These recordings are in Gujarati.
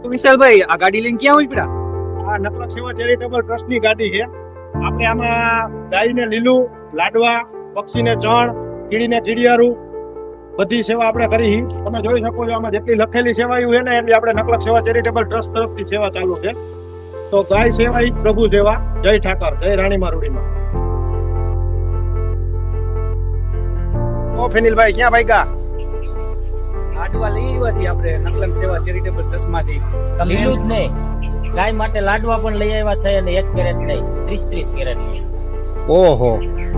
તો વિશાલભાઈ આ ગાડી લઈને ક્યાં ઉપડ્યા? આ નકલક સેવા ચેરિટેબલ ટ્રસ્ટ ની ગાડી છે. આપણે આમાં ગાયને લીલું, લાડવા, પક્ષીને ચણ, કીડીને કીડિયારું બધી સેવા આપણે કરી. તમે જોઈ શકો છો આમાં જેટલી લખેલી સેવાઓ છે ને એટલી આપણે નકલક સેવા ચેરિટેબલ ટ્રસ્ટ તરફથી સેવા ચાલુ છે. તો ગાય સેવા ઈ પ્રભુ સેવા. જય ઠાકર, જય રાણીમાં રૂડીમાં. ઓ ફેનિલભાઈ ક્યાં ભાગ્યા? લાડવા લઈ આવ્યા છીએ આપણે નકલક સેવા ચેરિટેબલ ટ્રસ્ટ માંથી. લીલું જ નહીં, ગાય માટે લાડવા પણ લઈ આવ્યા છે અને 1 કેરેટ નહીં, 30 કેરેટ. ઓહો,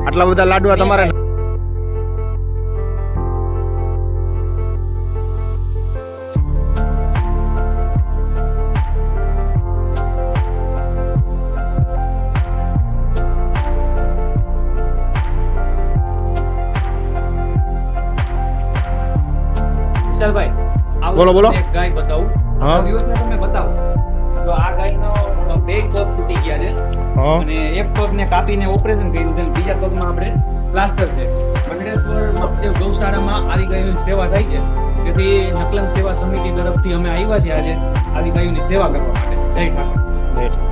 આટલા બધા લાડવા તમારે. વિશાલભાઈ બોલો, બોલો. એક ગાય બતાવું. હા. વ્યુઅર્સને તમે બતાવો તો આ ગાયનો બે પગ તૂટી ગયા છે હા. અને એક પગને કાપીને ઓપરેશન કર્યું છે અને બીજા પગમાં આપણે પ્લાસ્ટર છે. મંડળેશ્વર મહાદેવ ગૌશાળામાં આવી ગાયોની સેવા થાય છે. તેથી નકલક સેવા સમિતિ તરફથી અમે આવ્યા છીએ આજે આવી ગાયોની સેવા કરવા માટે. જય ઠાકર.